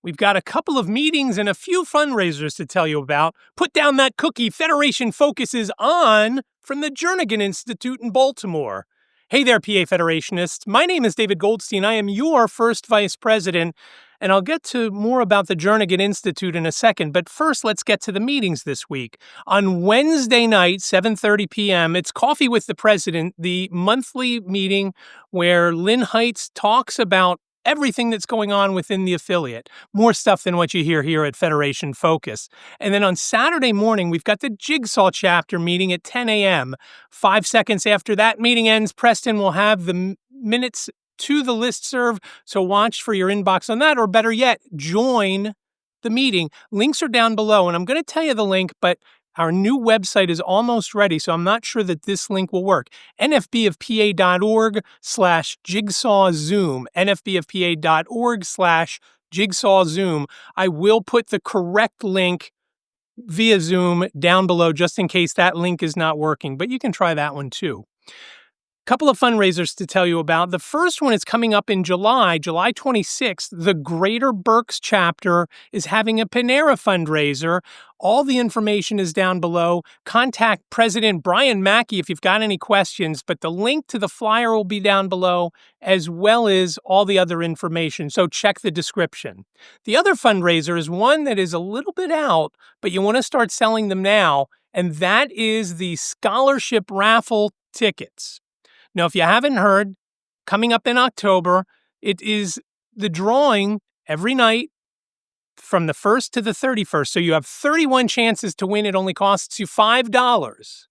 We've got a couple of meetings and a few fundraisers to tell you about. Put down that cookie. Federation focuses on from the Jernagin Institute in Baltimore. Hey there, PA Federationists. My name is David Goldstein. I am your first vice president, and I'll get to more about the Jernagin Institute in a second. But first, let's get to the meetings this week. On Wednesday night, 7:30 p.m., it's Coffee with the President, the monthly meeting where Lynn Heights talks about everything that's going on within the affiliate. More stuff than what you hear here at Federation Focus. And then on Saturday morning, we've got the Jigsaw chapter meeting at 10 a.m. 5 seconds after that meeting ends, Preston will have the minutes to the listserv, so watch for your inbox on that, or better yet, join the meeting. Links are down below, and I'm going to tell you the link, but our new website is almost ready, so I'm not sure that this link will work. nfbofpa.org/jigsawzoom, nfbofpa.org/jigsawzoom. I will put the correct link via Zoom down below just in case that link is not working, but you can try that one too. Couple of fundraisers to tell you about. The first one is coming up in July 26th. The Greater Berks chapter is having a Panera fundraiser. All the information is down below. Contact President Brian Mackey if you've got any questions, but the link to the flyer will be down below, as well as all the other information, so check the description. The other fundraiser is one that is a little bit out, but you want to start selling them now, and that is the scholarship raffle tickets. Now, if you haven't heard, coming up in October, it is the drawing every night from the 1st to the 31st. So you have 31 chances to win. It only costs you $5.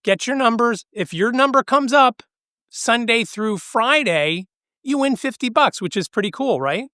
Get your numbers. If your number comes up Sunday through Friday, you win $50, which is pretty cool, right?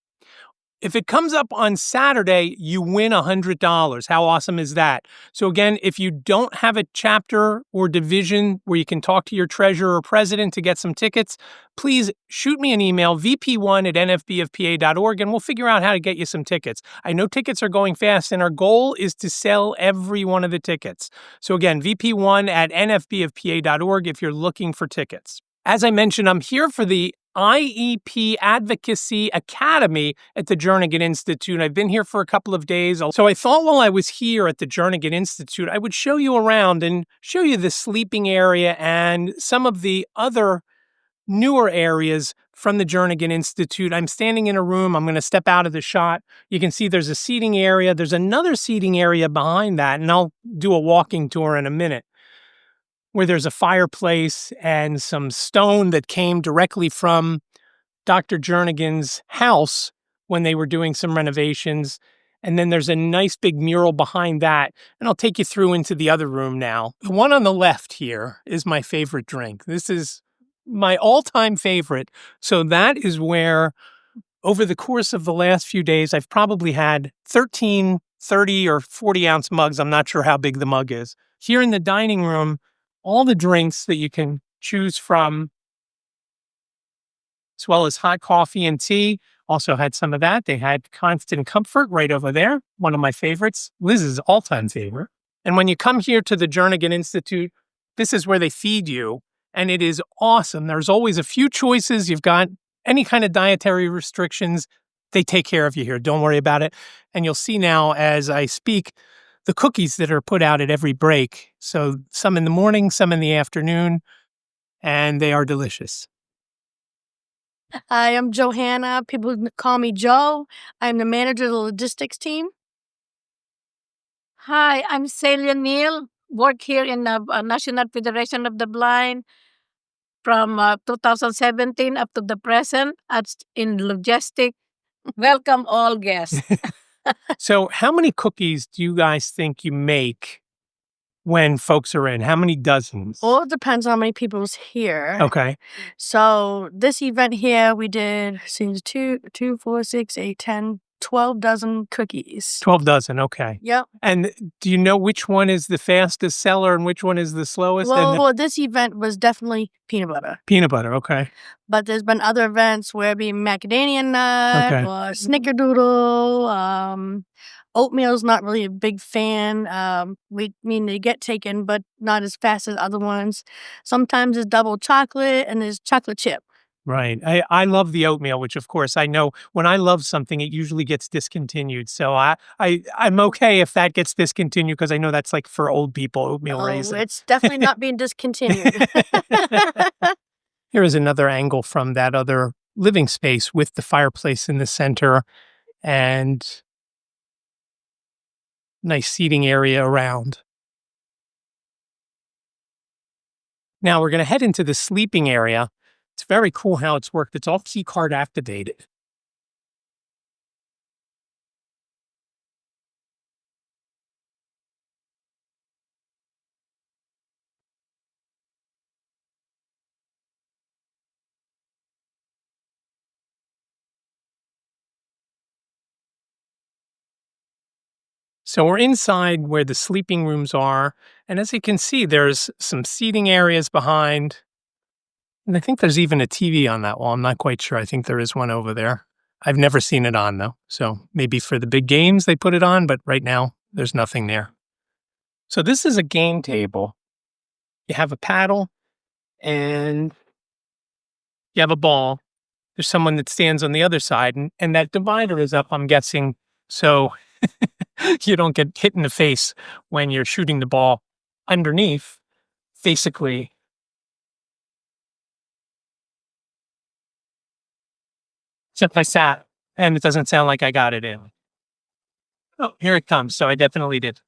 If it comes up on Saturday, you win $100. How awesome is that? So again, if you don't have a chapter or division where you can talk to your treasurer or president to get some tickets, please shoot me an email, vp1@nfbofpa.org, and we'll figure out how to get you some tickets. I know tickets are going fast, and our goal is to sell every one of the tickets. So again, vp1@nfbofpa.org if you're looking for tickets. As I mentioned, I'm here for the IEP Advocacy Academy at the Jernagin Institute. I've been here for a couple of days, so I thought while I was here at the Jernagin Institute, I would show you around and show you the sleeping area and some of the other newer areas from the Jernagin Institute. I'm standing in a room. I'm going to step out of the shot. You can see there's a seating area. There's another seating area behind that, and I'll do a walking tour in a minute, where there's a fireplace and some stone that came directly from Dr. Jernagin's house when they were doing some renovations. And then there's a nice big mural behind that. And I'll take you through into the other room now. The one on the left here is my favorite drink. This is my all-time favorite. So that is where, over the course of the last few days, I've probably had 13, 30, or 40-ounce mugs. I'm not sure how big the mug is. Here in the dining room, all the drinks that you can choose from, as well as hot coffee and tea. Also had some of that. They had Constant Comfort right over there, one of my favorites, Liz's all-time favorite. And when you come here to the Jernagin Institute, this is where they feed you, and it is awesome. There's always a few choices. You've got any kind of dietary restrictions, they take care of you here. Don't worry about it. And you'll see now as I speak, the cookies that are put out at every break. So some in the morning, some in the afternoon, and they are delicious. I am Johanna. People call me Joe. I'm the manager of the logistics team. Hi, I'm Celia Neal. Work here in the National Federation of the Blind from 2017 up to the present in logistics. Welcome all guests. So how many cookies do you guys think you make when folks are in? How many dozens? Well, it depends on how many people's here. Okay. So this event here, we did 2, 4, 6, 8, 10, 12 dozen cookies. 12 dozen, okay. Yep. And do you know which one is the fastest seller and which one is the slowest? Well, this event was definitely peanut butter. Peanut butter, okay. But there's been other events where it'd be macadamia nut or snickerdoodle. Oatmeal's not really a big fan. They get taken, but not as fast as other ones. Sometimes it's double chocolate and there's chocolate chip. Right. I love the oatmeal, which of course I know when I love something, it usually gets discontinued. So I'm okay if that gets discontinued because I know that's like for old people, oatmeal Oh, raisin. it's definitely not being discontinued. Here is another angle from that other living space with the fireplace in the center and nice seating area around. Now we're going to head into the sleeping area. It's very cool how it's worked. It's all key card activated. So we're inside where the sleeping rooms are. And as you can see, there's some seating areas behind. And I think there's even a TV on that wall. I'm not quite sure. I think there is one over there. I've never seen it on though. So maybe for the big games they put it on, but right now there's nothing there. So this is a game table. You have a paddle and you have a ball. There's someone that stands on the other side and that divider is up, I'm guessing. So you don't get hit in the face when you're shooting the ball underneath, basically. Except I sat, and it doesn't sound like I got it in. Oh, here it comes. So I definitely did.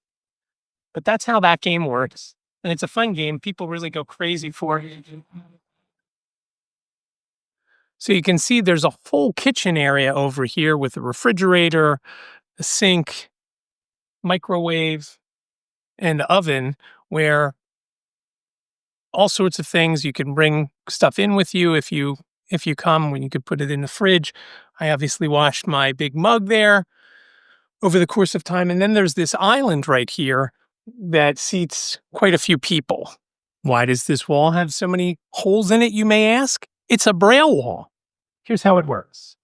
But that's how that game works. And it's a fun game. People really go crazy for it. So you can see there's a whole kitchen area over here with a refrigerator, a sink, microwave, and oven where all sorts of things. You can bring stuff in with you if you come, when you could put it in the fridge. I obviously washed my big mug there over the course of time. And then there's this island right here that seats quite a few people. Why does this wall have so many holes in it, you may ask? It's a braille wall. Here's how it works.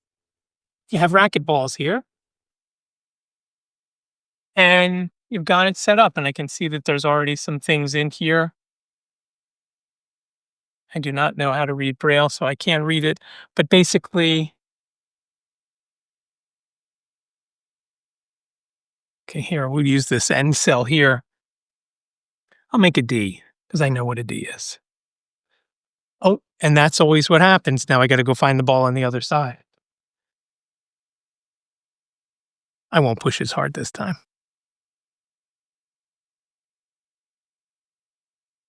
You have racquetballs here. And you've got it set up. And I can see that there's already some things in here. I do not know how to read braille, so I can't read it. But basically, okay, here, we'll use this end cell here. I'll make a D because I know what a D is. Oh, and that's always what happens. Now I got to go find the ball on the other side. I won't push as hard this time.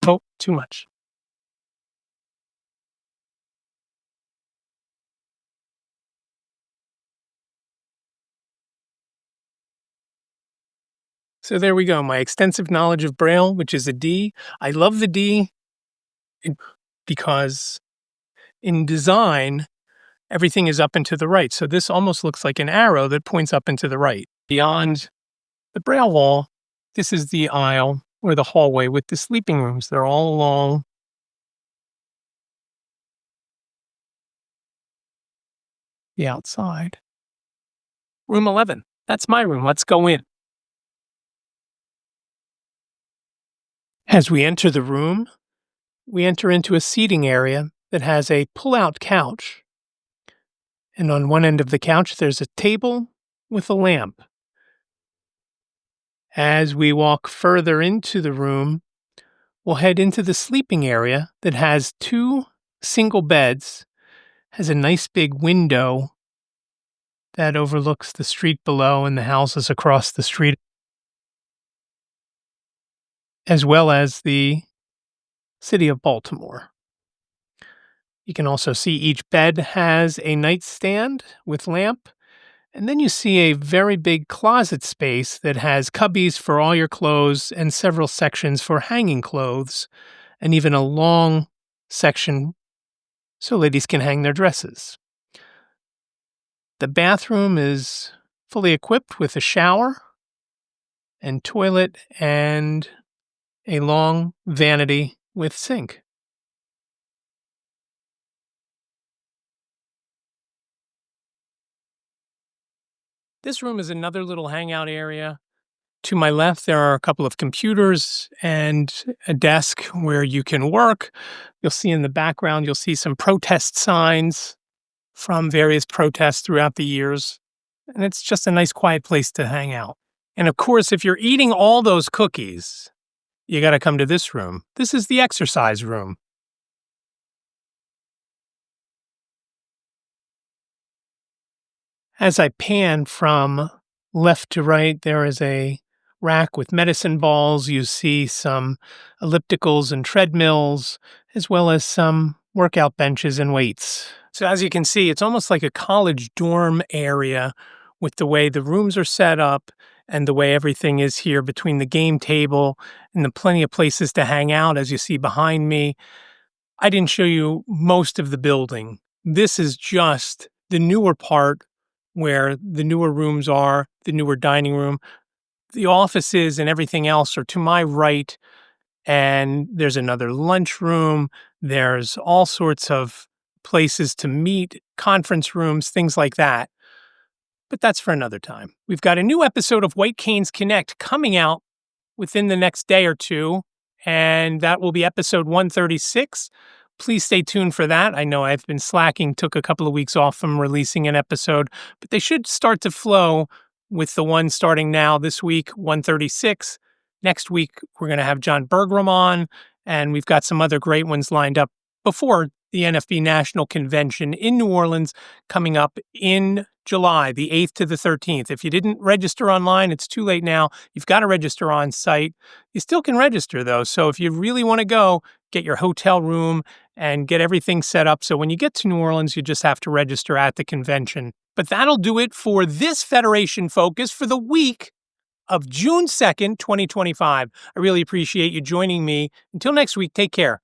Oh, too much. So there we go. My extensive knowledge of Braille, which is a D. I love the D because in design, everything is up and to the right. So this almost looks like an arrow that points up and to the right. Beyond the Braille wall, this is the aisle or the hallway with the sleeping rooms. They're all along the outside. Room 11. That's my room. Let's go in. As we enter the room, we enter into a seating area that has a pull-out couch. And on one end of the couch, there's a table with a lamp. As we walk further into the room, we'll head into the sleeping area that has two single beds, has a nice big window that overlooks the street below and the houses across the street, as well as the city of Baltimore. You can also see each bed has a nightstand with lamp, and then you see a very big closet space that has cubbies for all your clothes and several sections for hanging clothes, and even a long section so ladies can hang their dresses. The bathroom is fully equipped with a shower and toilet and a long vanity with sink. This room is another little hangout area. To my left, there are a couple of computers and a desk where you can work. You'll see in the background, you'll see some protest signs from various protests throughout the years. And it's just a nice, quiet place to hang out. And of course, if you're eating all those cookies, you got to come to this room. This is the exercise room. As I pan from left to right, there is a rack with medicine balls. You see some ellipticals and treadmills, as well as some workout benches and weights. So as you can see, it's almost like a college dorm area with the way the rooms are set up and the way everything is here between the game table and the plenty of places to hang out, as you see behind me. I didn't show you most of the building. This is just the newer part where the newer rooms are, the newer dining room. The offices and everything else are to my right, and there's another lunchroom. There's all sorts of places to meet, conference rooms, things like that. But that's for another time. We've got a new episode of White Canes Connect coming out within the next day or two, and that will be episode 136. Please stay tuned for that. I know I've been slacking, took a couple of weeks off from releasing an episode, but they should start to flow with the one starting now this week, 136. Next week, we're going to have John Bergram on, and we've got some other great ones lined up before the NFB National Convention in New Orleans coming up in July, the 8th to the 13th. If you didn't register online, it's too late now. You've got to register on site. You still can register, though. So if you really want to go, get your hotel room and get everything set up. So when you get to New Orleans, you just have to register at the convention. But that'll do it for this Federation Focus for the week of June 2nd, 2025. I really appreciate you joining me. Until next week, take care.